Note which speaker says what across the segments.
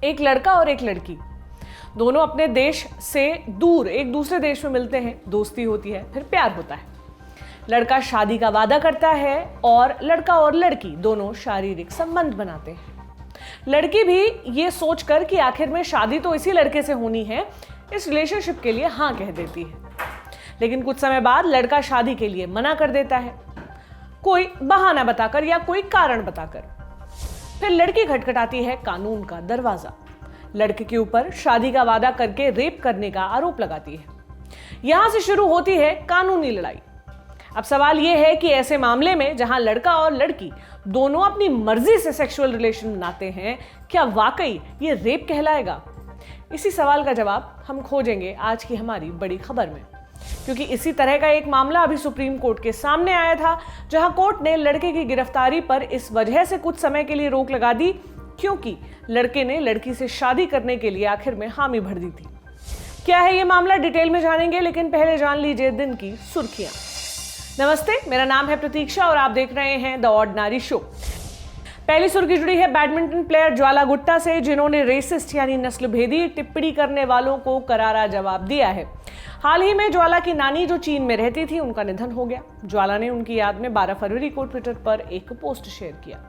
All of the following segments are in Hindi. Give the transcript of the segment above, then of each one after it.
Speaker 1: एक लड़का और एक लड़की दोनों अपने देश से दूर एक दूसरे देश में मिलते हैं, दोस्ती होती है, फिर प्यार होता है। लड़का शादी का वादा करता है और लड़का और लड़की दोनों शारीरिक संबंध बनाते हैं। लड़की भी ये सोचकर कि आखिर में शादी तो इसी लड़के से होनी है, इस रिलेशनशिप के लिए हाँ कह देती है। लेकिन कुछ समय बाद लड़का शादी के लिए मना कर देता है, कोई बहाना बताकर या कोई कारण बताकर। फिर लड़की खटखटाती है कानून का दरवाजा, लड़के के ऊपर शादी का वादा करके रेप करने का आरोप लगाती है। यहां से शुरू होती है कानूनी लड़ाई। अब सवाल यह है कि ऐसे मामले में जहां लड़का और लड़की दोनों अपनी मर्जी से सेक्सुअल रिलेशन बनाते हैं, क्या वाकई ये रेप कहलाएगा? इसी सवाल का जवाब हम खोजेंगे आज की हमारी बड़ी खबर में, क्योंकि इसी तरह का एक मामला अभी सुप्रीम कोर्ट के सामने आया था, जहां कोर्ट ने लड़के की गिरफ्तारी पर इस वजह से कुछ समय के लिए रोक लगा दी क्योंकि लड़के ने लड़की से शादी करने के लिए आखिर में हामी भर दी थी। क्या है ये मामला, डिटेल में जानेंगे, लेकिन पहले जान लीजिए दिन की सुर्खियां। नमस्ते, मेरा नाम है प्रतीक्षा और आप देख रहे हैं द ऑर्डिनरी शो। पहली सुर्खी जुड़ी है बैडमिंटन प्लेयर ज्वाला गुट्टा से, जिन्होंने रेसिस्ट यानी नस्लभेदी टिप्पणी करने वालों को करारा जवाब दिया है। हाल ही में ज्वाला की नानी जो चीन में रहती थी, उनका निधन हो गया। ज्वाला ने उनकी याद में 12 फरवरी को ट्विटर पर एक पोस्ट शेयर किया।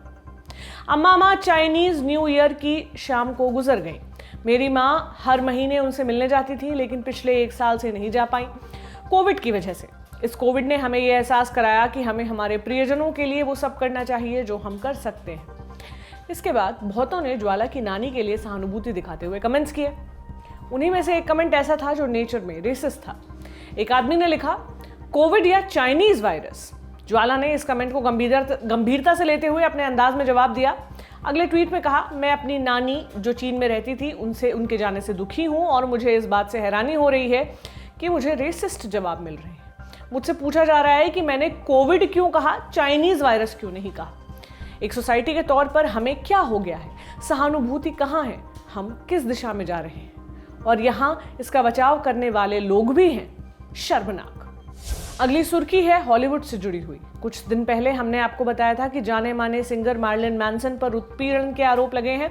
Speaker 1: अम्मा चाइनीज न्यू ईयर की शाम को गुजर गई। मेरी माँ हर महीने उनसे मिलने जाती थी, लेकिन पिछले 1 साल से नहीं जा पाई, कोविड की वजह से। इस कोविड ने हमें यह एहसास कराया कि हमें हमारे प्रियजनों के लिए वो सब करना चाहिए जो हम कर सकते हैं। इसके बाद बहुतों ने ज्वाला की नानी के लिए सहानुभूति दिखाते हुए कमेंट्स किए। उन्हीं में से एक कमेंट ऐसा था जो नेचर में रेसिस्ट था। एक आदमी ने लिखा, कोविड या चाइनीज वायरस। ज्वाला ने इस कमेंट को गंभीरता से लेते हुए अपने अंदाज में जवाब दिया। अगले ट्वीट में कहा, मैं अपनी नानी जो चीन में रहती थी उनके जाने से दुखी हूं और मुझे इस बात से हैरानी हो रही है कि मुझे रेसिस्ट जवाब मिल रहे हैं। मुझसे पूछा जा रहा है कि मैंने कोविड क्यों कहा, चाइनीज वायरस क्यों नहीं कहा। एक सोसाइटी के तौर पर हमें क्या हो गया है? सहानुभूति कहाँ है? हम किस दिशा में जा रहे हैं? और यहाँ इसका बचाव करने वाले लोग भी हैं। शर्मनाक। अगली सुर्खी है हॉलीवुड से जुड़ी हुई। कुछ दिन पहले हमने आपको बताया था कि जाने माने सिंगर मार्लिन मैनसन पर उत्पीड़न के आरोप लगे हैं।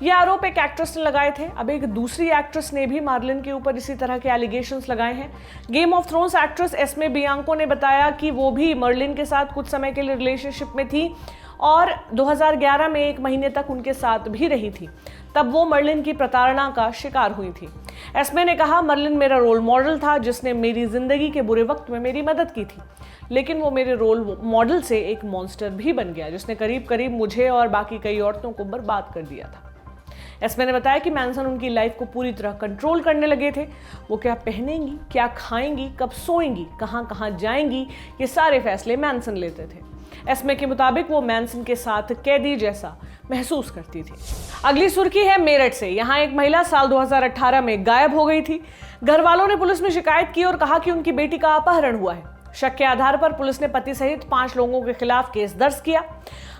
Speaker 1: ये आरोप एक एक्ट्रेस ने लगाए थे। अब एक दूसरी एक्ट्रेस ने भी मार्लिन के ऊपर इसी तरह के एलिगेशंस लगाए हैं। गेम ऑफ थ्रोन्स एक्ट्रेस एस्मे बियांको ने बताया कि वो भी मार्लिन के साथ कुछ समय के लिए रिलेशनशिप में थी और 2011 में 1 महीने तक उनके साथ भी रही थी। तब वो मर्लिन की प्रताड़ना का शिकार हुई थी। एस्मे ने कहा, मर्लिन मेरा रोल मॉडल था जिसने मेरी जिंदगी के बुरे वक्त में मेरी मदद की थी, लेकिन वो मेरे रोल मॉडल से एक मॉन्स्टर भी बन गया जिसने करीब करीब मुझे और बाकी कई औरतों को बर्बाद कर दिया था। एस्मे ने बताया कि मैनसन उनकी लाइफ को पूरी तरह कंट्रोल करने लगे थे। वो क्या पहनेंगी, क्या खाएंगी, कब सोएंगी, कहाँ कहाँ जाएंगी, ये सारे फैसले मैनसन लेते थे। एस्मे के मुताबिक वो मैनसन के साथ कैदी जैसा महसूस करती थी। अगली सुर्खी है मेरठ से। यहाँ एक महिला साल 2018 में गायब हो गई थी। घर वालों ने पुलिस में शिकायत की और कहा कि उनकी बेटी का अपहरण हुआ है। शक के आधार पर पुलिस ने पति सहित 5 लोगों के खिलाफ केस दर्ज किया।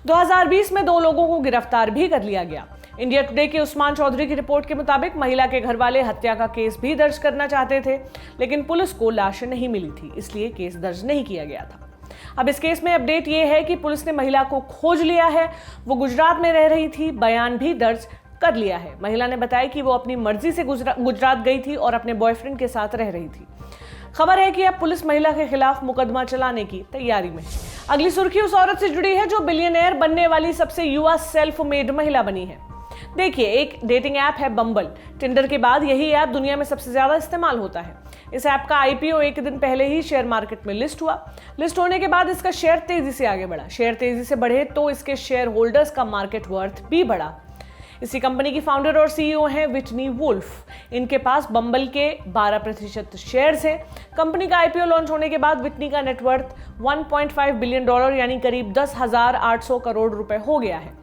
Speaker 1: 2020 में 2 लोगों को गिरफ्तार भी कर लिया गया। इंडिया टुडे के उस्मान चौधरी की रिपोर्ट के मुताबिक महिला के घर वाले हत्या का केस भी दर्ज करना चाहते थे, लेकिन पुलिस को लाश नहीं मिली थी, इसलिए केस दर्ज नहीं किया गया था। अब इस केस में अपडेट ये है कि पुलिस ने महिला को खोज लिया है। वो गुजरात में रह रही थी, बयान भी दर्ज कर लिया है। महिला ने बताया कि वो अपनी मर्जी से गुजरात गई थी और अपने बॉयफ्रेंड के साथ रह रही थी। खबर है कि अब पुलिस महिला के खिलाफ मुकदमा चलाने की तैयारी में है। अगली सुर्खी उस औरत से जुड़ी है जो बिलियनेयर बनने वाली सबसे युवा सेल्फ मेड महिला बनी है। देखिए, एक डेटिंग ऐप है बम्बल। टिंडर के बाद यही ऐप दुनिया में सबसे ज्यादा इस्तेमाल होता है। इस ऐप का आईपीओ 1 दिन पहले ही शेयर मार्केट में लिस्ट हुआ। लिस्ट होने के बाद इसका शेयर तेजी से आगे बढ़ा। शेयर तेजी से बढ़े तो इसके शेयर होल्डर्स का मार्केट वर्थ भी बढ़ा। इसी कंपनी की फाउंडर और सीईओ हैं व्हिटनी वुल्फ। इनके पास बम्बल के 12% शेयर्स हैं। कंपनी का आईपीओ लॉन्च होने के बाद व्हिटनी का नेटवर्थ $1.5 बिलियन यानी करीब 10,800 करोड़ रुपए हो गया है।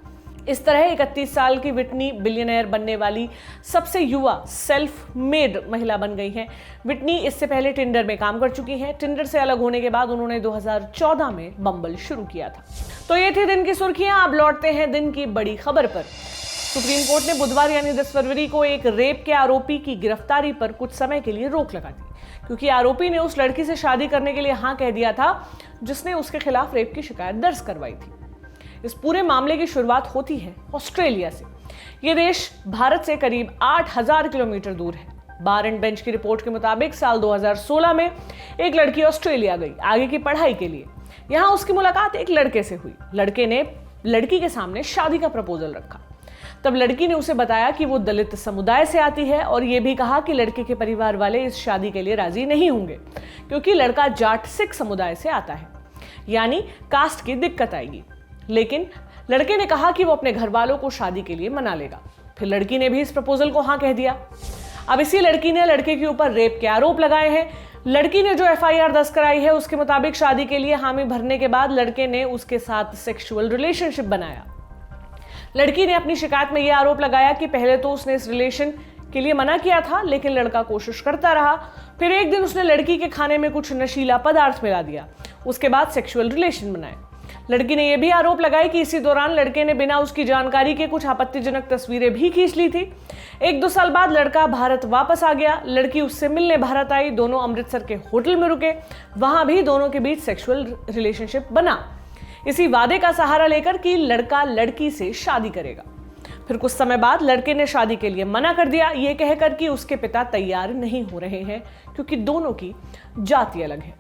Speaker 1: इस तरह 31 साल की व्हिटनी बिलियनेयर बनने वाली सबसे युवा सेल्फ मेड महिला बन गई हैं। व्हिटनी इससे पहले टिंडर में काम कर चुकी हैं। टिंडर से अलग होने के बाद उन्होंने 2014 में बम्बल शुरू किया था। तो ये थी दिन की सुर्खियां। अब लौटते हैं दिन की बड़ी खबर पर। सुप्रीम कोर्ट ने बुधवार यानी 10 फरवरी को एक रेप के आरोपी की गिरफ्तारी पर कुछ समय के लिए रोक लगा दी, क्योंकि आरोपी ने उस लड़की से शादी करने के लिए हाँ कह दिया था जिसने उसके खिलाफ रेप की शिकायत दर्ज करवाई थी। इस पूरे मामले की शुरुआत होती है ऑस्ट्रेलिया से। ये देश भारत से करीब 8,000 किलोमीटर दूर है। बार एंड बेंच की रिपोर्ट के मुताबिक साल 2016 में एक लड़की ऑस्ट्रेलिया गई आगे की पढ़ाई के लिए। यहाँ उसकी मुलाकात एक लड़के से हुई। लड़के ने लड़की के सामने शादी का प्रपोजल रखा। तब लड़की ने उसे बताया कि वो दलित समुदाय से आती है और ये भी कहा कि लड़के के परिवार वाले इस शादी के लिए राजी नहीं होंगे क्योंकि लड़का जाट सिख समुदाय से आता है, यानी कास्ट की दिक्कत आएगी। लेकिन लड़के ने कहा कि वो अपने घर वालों को शादी के लिए मना लेगा। फिर लड़की ने भी इस प्रपोजल को हाँ कह दिया। अब इसी लड़की ने लड़के के ऊपर रेप के आरोप लगाए हैं। लड़की ने जो एफआईआर दर्ज कराई है उसके मुताबिक शादी के लिए हामी भरने के बाद लड़के ने उसके साथ सेक्सुअल रिलेशनशिप बनाया। लड़की ने अपनी शिकायत में यह आरोप लगाया कि पहले तो उसने इस रिलेशन के लिए मना किया था, लेकिन लड़का कोशिश करता रहा। फिर एक दिन उसने लड़की के खाने में कुछ नशीला पदार्थ मिला दिया। उसके बाद सेक्सुअल रिलेशन बनाए। लड़की ने यह भी आरोप लगाया कि इसी दौरान लड़के ने बिना उसकी जानकारी के कुछ आपत्तिजनक तस्वीरें भी खींच ली थी। 1-2 साल बाद लड़का भारत वापस आ गया। लड़की उससे मिलने भारत आई। दोनों अमृतसर के होटल में रुके। वहां भी दोनों के बीच सेक्सुअल रिलेशनशिप बना, इसी वादे का सहारा लेकर कि लड़का लड़की से शादी करेगा। फिर कुछ समय बाद लड़के ने शादी के लिए मना कर दिया, ये कहकर कि उसके पिता तैयार नहीं हो रहे हैं क्योंकि दोनों की जाति अलग है।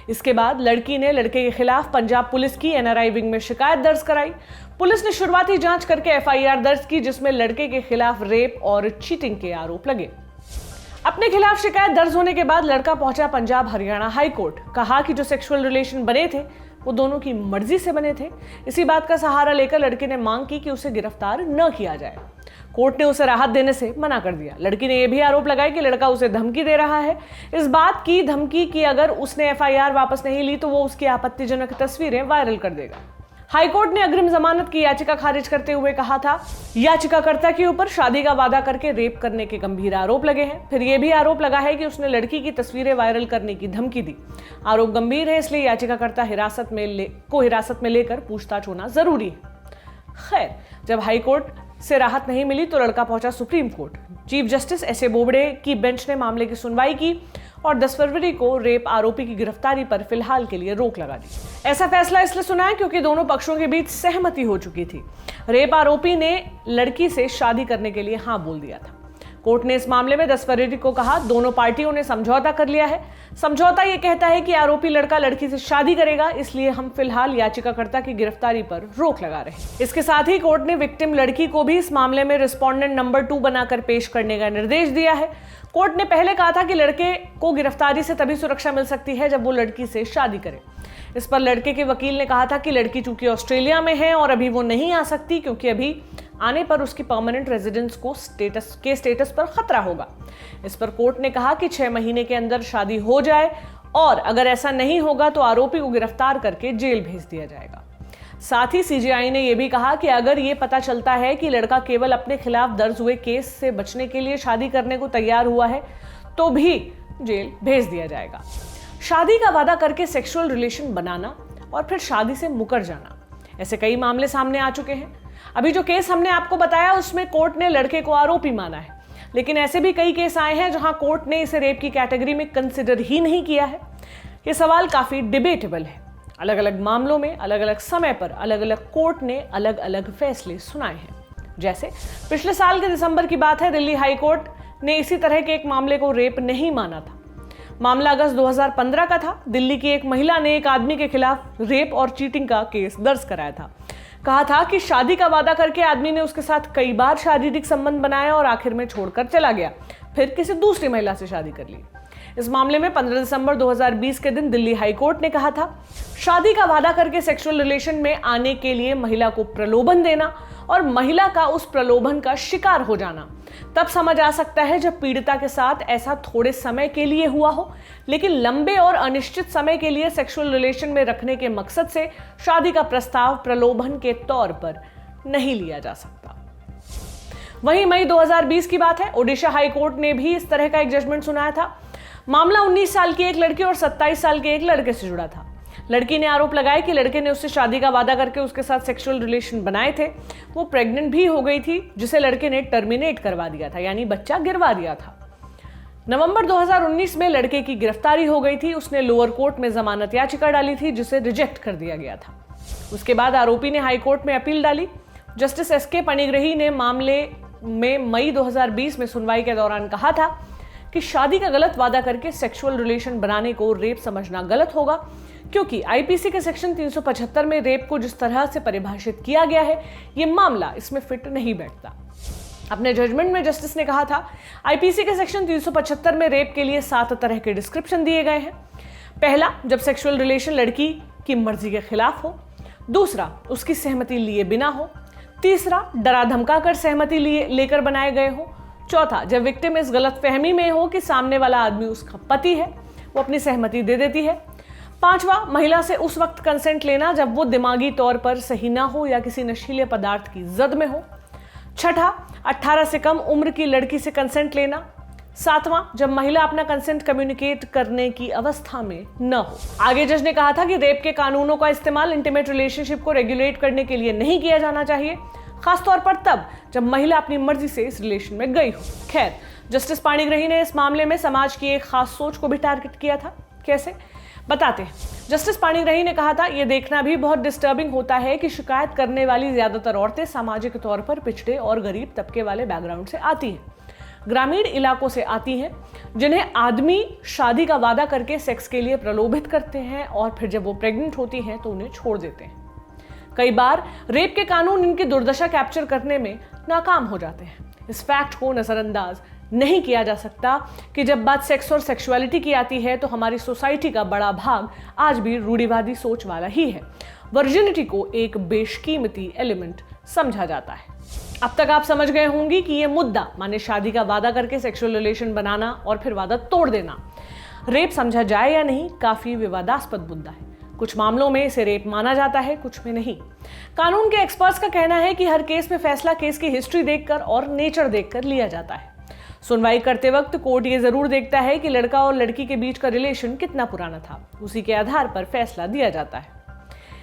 Speaker 1: इसके बाद लड़की ने लड़के के खिलाफ पंजाब पुलिस की एनआरआई विंग में शिकायत दर्ज कराई। पुलिस ने शुरुआती जांच करके एफआईआर दर्ज की जिसमें लड़के के खिलाफ रेप और चीटिंग के आरोप लगे। अपने खिलाफ शिकायत दर्ज होने के बाद लड़का पहुंचा पंजाब हरियाणा हाई कोर्ट। कहा कि जो सेक्सुअल रिलेशन बने थे वो दोनों की मर्जी से बने थे। इसी बात का सहारा लेकर लड़के ने मांग की कि उसे गिरफ्तार न किया जाए। कोर्ट ने उसे राहत देने से मना कर दिया। लड़की ने यह भी आरोप लगाया कि लड़का उसे धमकी दे रहा है, इस बात की धमकी कि अगर उसने एफआईआर वापस नहीं ली तो वो उसकी आपत्तिजनक तस्वीरें वायरल कर देगा। हाईकोर्ट ने अग्रिम जमानत की याचिका खारिज करते हुए कहा था, याचिकाकर्ता के ऊपर शादी का वादा करके रेप करने के गंभीर आरोप लगे हैं। फिर यह भी आरोप लगा है कि उसने लड़की की तस्वीरें वायरल करने की धमकी दी। आरोप गंभीर है, इसलिए याचिकाकर्ता हिरासत में लेकर पूछताछ होना जरूरी है। खैर, जब हाईकोर्ट से राहत नहीं मिली तो लड़का पहुंचा supreme court. Chief justice S A Bobde की बेंच ने मामले की सुनवाई की और 10 फरवरी को रेप आरोपी की गिरफ्तारी पर फिलहाल के लिए रोक लगा दी। ऐसा फैसला इसलिए सुनाया क्योंकि दोनों पक्षों के बीच सहमति हो चुकी थी। रेप आरोपी ने लड़की से शादी करने के लिए हाँ बोल दिया था। कोर्ट ने इस मामले में 10 फरवरी को कहा, दोनों पार्टियों ने समझौता कर लिया है। समझौता ये कहता है कि आरोपी लड़का लड़की से शादी करेगा, इसलिए हम फिलहाल याचिकाकर्ता की गिरफ्तारी पर रोक लगा रहे हैं। इसके साथ ही कोर्ट ने विक्टिम लड़की को भी इस मामले में रिस्पोंडेंट नंबर 2 बनाकर पेश करने का निर्देश दिया है। कोर्ट ने पहले कहा था कि लड़के को गिरफ्तारी से तभी सुरक्षा मिल सकती है जब वो लड़की से शादी करे। इस पर लड़के के वकील ने कहा था कि लड़की चूंकि ऑस्ट्रेलिया में है और अभी वो नहीं आ सकती क्योंकि अभी आने पर उसकी परमानेंट रेजिडेंस को स्टेटस पर खतरा होगा। इस पर कोर्ट ने कहा कि 6 महीने के अंदर शादी हो जाए और अगर ऐसा नहीं होगा तो आरोपी को गिरफ्तार करके जेल भेज दिया जाएगा। साथ ही सीजेआई ने यह भी कहा कि अगर ये पता चलता है कि लड़का केवल अपने खिलाफ दर्ज हुए केस से बचने के लिए शादी करने को तैयार हुआ है तो भी जेल भेज दिया जाएगा। शादी का वादा करके सेक्सुअल रिलेशन बनाना और फिर शादी से मुकर जाना, ऐसे कई मामले सामने आ चुके हैं। अभी जो केस हमने आपको बताया उसमें कोर्ट ने लड़के को आरोपी माना है, लेकिन ऐसे भी कई केस आए हैं जहां कोर्ट ने इसे रेप की कैटेगरी में कंसिडर ही नहीं किया है। ये सवाल काफी डिबेटेबल है। अलग अलग मामलों में अलग अलग समय पर अलग अलग कोर्ट ने अलग अलग फैसले सुनाए हैं। जैसे पिछले साल के दिसंबर की बात है, दिल्ली हाई कोर्ट ने इसी तरह के एक मामले को रेप नहीं माना था। मामला अगस्त 2015 का था। दिल्ली की एक महिला ने एक आदमी के खिलाफ रेप और चीटिंग का केस दर्ज कराया था। कहा था कि शादी का वादा करके आदमी ने उसके साथ कई बार शारीरिक संबंध बनाया और आखिर में छोड़कर चला गया, फिर किसी दूसरी महिला से शादी कर ली। इस मामले में 15 दिसंबर 2020 के दिन दिल्ली हाई कोर्ट ने कहा था, शादी का वादा करके सेक्सुअल रिलेशन में आने के लिए महिला को प्रलोभन देना और महिला का उस प्रलोभन का शिकार हो जाना तब समझ आ सकता है जब पीड़िता के साथ ऐसा थोड़े समय के लिए हुआ हो, लेकिन लंबे और अनिश्चित समय के लिए सेक्सुअल रिलेशन में रखने के मकसद से शादी का प्रस्ताव प्रलोभन के तौर पर नहीं लिया जा सकता। वहीं मई 2020 की बात है, ओडिशा हाई कोर्ट ने भी इस तरह का एक जजमेंट सुनाया था। मामला 19 साल की एक लड़की और 27 साल के एक लड़के से जुड़ा था। लड़की ने आरोप लगाया कि लड़के ने उससे शादी का वादा करके उसके साथ सेक्सुअल रिलेशन बनाए थे। वो प्रेग्नेंट भी हो गई थी, जिसे लड़के ने टर्मिनेट करवा दिया था, यानी बच्चा गिरवा दिया था। नवंबर 2019 में लड़के की गिरफ्तारी हो गई थी। उसने लोअर कोर्ट में जमानत याचिका डाली थी, जिसे रिजेक्ट कर दिया गया था। उसके बाद आरोपी ने हाई कोर्ट में अपील डाली। जस्टिस एसके पाणिग्रही ने मामले में मई 2020 में सुनवाई के दौरान कहा था कि शादी का गलत वादा करके सेक्सुअल रिलेशन बनाने को रेप समझना गलत होगा, क्योंकि आईपीसी के सेक्शन 375 में रेप को जिस तरह से परिभाषित किया गया है, यह मामला इसमें फिट नहीं बैठता। अपने जजमेंट में जस्टिस ने कहा था, आईपीसी के सेक्शन 375 में रेप के लिए 7 तरह के डिस्क्रिप्शन दिए गए हैं। पहला, जब सेक्सुअल रिलेशन लड़की की मर्जी के खिलाफ हो। दूसरा, उसकी सहमति लिए बिना हो। तीसरा, डरा धमका कर सहमति लेकर बनाए गए हो। चौथा, जब विक्टिम इस गलतफहमी में हो कि सामने वाला आदमी उसका पति है, वो अपनी सहमति दे देती है। पांचवा, महिला से उस वक्त कंसेंट लेना जब वो दिमागी तौर पर सही ना हो या किसी नशीले पदार्थ की जद में हो। छठा, 18 से कम उम्र की लड़की से कंसेंट लेना। सातवां, जब महिला अपना कंसेंट कम्युनिकेट करने की अवस्था में न हो। आगे जज ने कहा था कि रेप के कानूनों का इस्तेमाल इंटीमेट रिलेशनशिप को रेगुलेट करने के लिए नहीं किया जाना चाहिए, खासतौर पर तब जब महिला अपनी मर्जी से इस रिलेशन में गई हो। खैर, जस्टिस पाणिग्रही ने इस मामले में समाज की एक खास सोच को भी टारगेट किया था। कैसे, बताते हैं। जस्टिस पाणिग्रही ने कहा था, यह देखना भी बहुत डिस्टर्बिंग होता है कि शिकायत करने वाली ज्यादातर औरतें सामाजिक तौर पर पिछड़े और गरीब तबके वाले बैकग्राउंड से आती हैं, ग्रामीण इलाकों से आती हैं, जिन्हें आदमी शादी का वादा करके सेक्स के लिए प्रलोभित करते हैं और फिर जब वो प्रेग्नेंट होती हैं तो उन्हें छोड़ देते हैं। कई बार रेप के कानून इनकी दुर्दशा कैप्चर करने में नाकाम हो जाते हैं। इस फैक्ट को नजरअंदाज नहीं किया जा सकता कि जब बात सेक्स और सेक्सुअलिटी की आती है तो हमारी सोसाइटी का बड़ा भाग आज भी रूढ़िवादी सोच वाला ही है। वर्जिनिटी को एक बेशकीमती एलिमेंट समझा जाता है। अब तक आप समझ गए होंगे कि यह मुद्दा, माने शादी का वादा करके सेक्सुअल रिलेशन बनाना और फिर वादा तोड़ देना, रेप समझा जाए या नहीं, काफी विवादास्पद मुद्दा है। कुछ मामलों में इसे रेप माना जाता है, कुछ में नहीं। कानून के एक्सपर्ट्स का कहना है कि हर केस में फैसला केस की हिस्ट्री देखकर और नेचर देखकर लिया जाता है। सुनवाई करते वक्त कोर्ट ये जरूर देखता है कि लड़का और लड़की के बीच का रिलेशन कितना पुराना था, उसी के आधार पर फैसला दिया जाता है।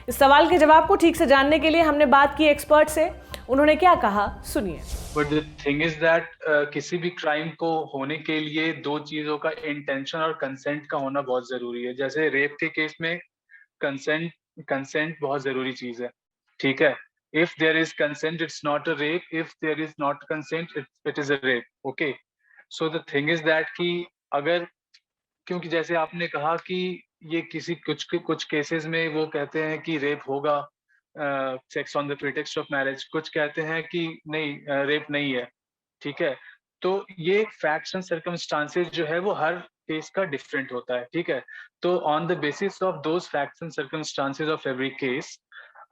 Speaker 1: इस सवाल के जवाब को ठीक से जानने के लिए हमने बात की एक्सपर्ट से। उन्होंने क्या कहा, सुनिए।
Speaker 2: But the thing is that किसी भी क्राइम को होने के लिए 2 चीजों का इंटेंशन और कंसेंट का होना बहुत जरूरी है। जैसे रेप के केस में कंसेंट बहुत जरूरी चीज है, ठीक है। If there is consent it's not a rape, if there is not consent it is a rape, okay. So the thing is that कि अगर, क्योंकि जैसे आपने कहा कि ये किसी कुछ केसेस में वो कहते हैं कि रेप होगा sex on the pretext of marriage, कुछ कहते हैं कि नहीं रेप नहीं है, ठीक है। तो ये फैक्ट्स एंड सर्कमस्टांसेस जो है वो हर केस का डिफरेंट होता है, ठीक है। तो on the basis of those facts and circumstances of every case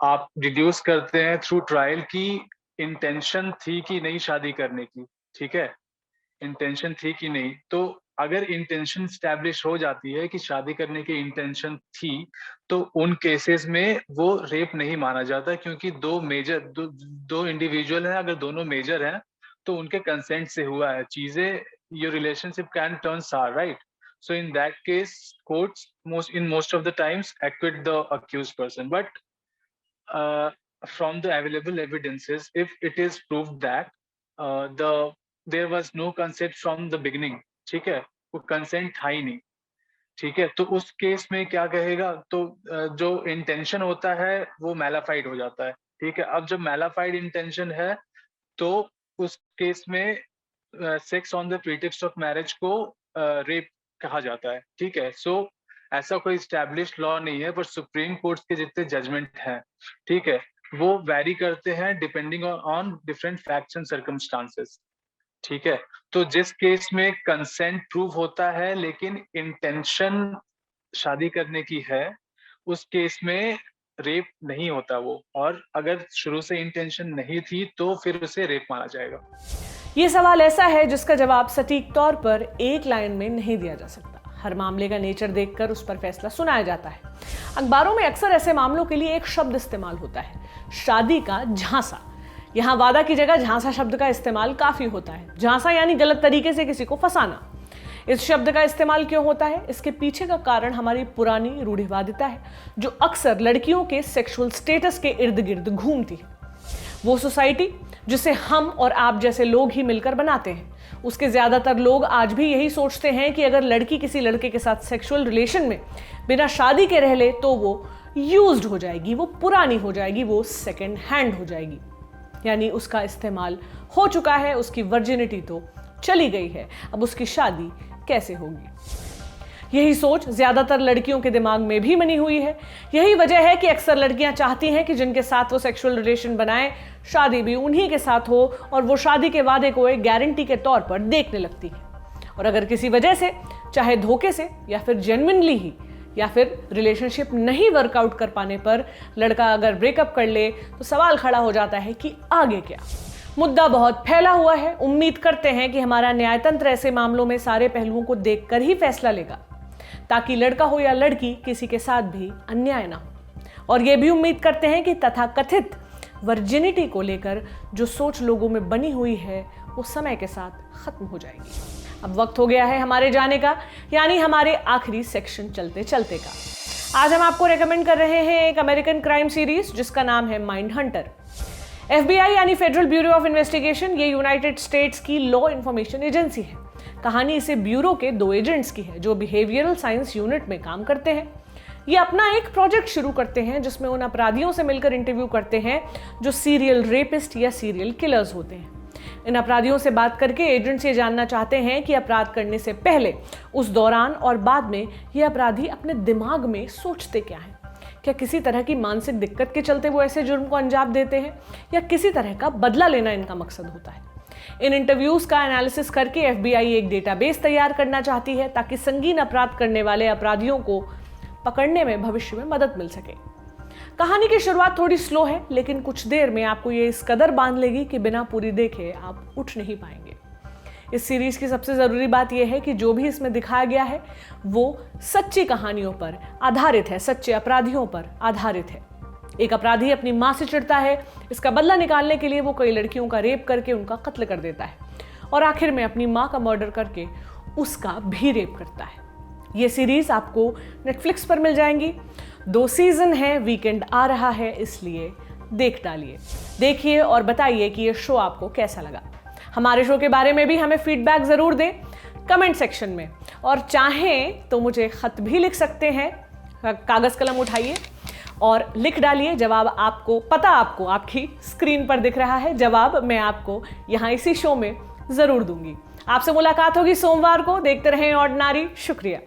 Speaker 2: आप डिड्यूस करते हैं थ्रू ट्रायल की इंटेंशन थी कि नहीं शादी करने की, ठीक है, इंटेंशन थी कि नहीं। तो अगर इंटेंशन स्टैब्लिश हो जाती है कि शादी करने की इंटेंशन थी, तो उन केसेस में वो रेप नहीं माना जाता, क्योंकि दो इंडिविजुअल हैं, अगर दोनों मेजर हैं तो उनके कंसेंट से हुआ है चीजें, योर रिलेशनशिप कैन टर्न सार, right. So in that case, courts most of the times acquit the accused person. But from the available evidences, if it is proved that there was no consent from the beginning, ठीक है, वो consent था ही नहीं, ठीक है, तो उस केस में क्या कहेगा, तो जो इंटेंशन होता है वो मैलाफाइड हो जाता है, ठीक है। अब जब मैलाफाइड इंटेंशन है तो उस केस में sex on the pretext of marriage को रेप कहा जाता है, ठीक है। सो ऐसा कोई स्टैब्लिश्ड लॉ नहीं है, पर सुप्रीम कोर्ट के जितने जजमेंट हैं, ठीक है, वो वैरी करते हैं depending on different facts and circumstances, ठीक है। तो जिस केस में कंसेंट प्रूव होता है लेकिन इंटेंशन शादी करने की है, उस केस में रेप नहीं होता वो, और अगर शुरू से इंटेंशन नहीं थी तो फिर उसे रेप माना जाएगा।
Speaker 1: ये सवाल ऐसा है जिसका जवाब सटीक तौर पर एक लाइन में नहीं दिया जा सकता। हर मामले का नेचर देखकर उस पर फैसला सुनाया जाता है। अखबारों में अक्सर ऐसे मामलों के लिए एक शब्द इस्तेमाल होता है, शादी का झांसा। यहाँ वादा की जगह झांसा शब्द का इस्तेमाल काफी होता है। झांसा यानी गलत तरीके से किसी को फंसाना। इस शब्द का इस्तेमाल क्यों होता है, इसके पीछे का कारण हमारी पुरानी रूढ़िवादिता है, जो अक्सर लड़कियों के सेक्सुअल स्टेटस के इर्द गिर्द घूमती है। वो सोसाइटी जिसे हम और आप जैसे लोग ही मिलकर बनाते हैं, उसके ज्यादातर लोग आज भी यही सोचते हैं कि अगर लड़की किसी लड़के के साथ सेक्सुअल रिलेशन में बिना शादी के रह ले तो वो यूज्ड हो जाएगी, वो पुरानी हो जाएगी, वो सेकंड हैंड हो जाएगी। यानी उसका इस्तेमाल हो चुका है, उसकी वर्जिनिटी तो चली गई है, अब उसकी शादी कैसे होगी। यही सोच ज्यादातर लड़कियों के दिमाग में भी बनी हुई है। यही वजह है कि अक्सर लड़कियां चाहती हैं कि जिनके साथ वो सेक्सुअल रिलेशन बनाए, शादी भी उन्हीं के साथ हो, और वो शादी के वादे को एक गारंटी के तौर पर देखने लगती है। और अगर किसी वजह से, चाहे धोखे से या फिर जेन्युइनली ही, या फिर रिलेशनशिप नहीं वर्कआउट कर पाने पर लड़का अगर ब्रेकअप कर ले, तो सवाल खड़ा हो जाता है कि आगे क्या। मुद्दा बहुत फैला हुआ है। उम्मीद करते हैं कि हमारा न्यायतंत्र ऐसे मामलों में सारे पहलुओं को देखकर ही फैसला लेगा, ताकि लड़का हो या लड़की, किसी के साथ भी अन्याय ना हो। और ये भी उम्मीद करते हैं कि तथाकथित वर्जिनिटी को लेकर जो सोच लोगों में बनी हुई है, वो समय के साथ खत्म हो जाएगी। अब वक्त हो गया है हमारे जाने का, यानी हमारे आखिरी सेक्शन चलते चलते का। आज हम आपको रेकमेंड कर रहे हैं एक अमेरिकन क्राइम सीरीज जिसका नाम है माइंड हंटर। FBI यानी फेडरल ब्यूरो ऑफ इन्वेस्टिगेशन, ये यूनाइटेड स्टेट्स की लॉ इन्फॉर्मेशन एजेंसी है। कहानी इसे ब्यूरो के 2 एजेंट्स की है जो बिहेवियरल साइंस यूनिट में काम करते हैं। ये अपना एक प्रोजेक्ट शुरू करते हैं जिसमें उन अपराधियों से मिलकर इंटरव्यू करते हैं जो सीरियल रेपिस्ट या सीरियल किलर्स होते हैं। इन अपराधियों से बात करके एजेंट्स ये जानना चाहते हैं कि अपराध करने से पहले, उस दौरान और बाद में ये अपराधी अपने दिमाग में सोचते क्या हैं। क्या किसी तरह की मानसिक दिक्कत के चलते वो ऐसे जुर्म को अंजाम देते हैं, या किसी तरह का बदला लेना इनका मकसद होता है। इन इंटरव्यूज का एनालिसिस करके FBI एक डेटाबेस तैयार करना चाहती है ताकि संगीन अपराध करने वाले अपराधियों को पकड़ने में भविष्य में मदद मिल सके। कहानी की शुरुआत थोड़ी स्लो है, लेकिन कुछ देर में आपको ये इस कदर बांध लेगी कि बिना पूरी देखे आप उठ नहीं पाएंगे। इस सीरीज की सबसे जरूरी बात यह है कि जो भी इसमें दिखाया गया है वो सच्ची कहानियों पर आधारित है, सच्चे अपराधियों पर आधारित है। एक अपराधी अपनी मां से चिढ़ता है, इसका बदला निकालने के लिए वो कई लड़कियों का रेप करके उनका कत्ल कर देता है, और आखिर में अपनी मां का मर्डर करके उसका भी रेप करता है। ये सीरीज आपको नेटफ्लिक्स पर मिल जाएंगी। 2 सीजन है, वीकेंड आ रहा है, इसलिए देख डालिए, देखिए और बताइए कि ये शो आपको कैसा लगा। हमारे शो के बारे में भी हमें फीडबैक जरूर दें कमेंट सेक्शन में, और चाहें तो मुझे खत भी लिख सकते हैं। कागज कलम उठाइए और लिख डालिए जवाब। आपको आपकी स्क्रीन पर दिख रहा है, जवाब मैं आपको यहाँ इसी शो में जरूर दूंगी। आपसे मुलाकात होगी सोमवार को। देखते रहें ऑर्डिनरी। शुक्रिया।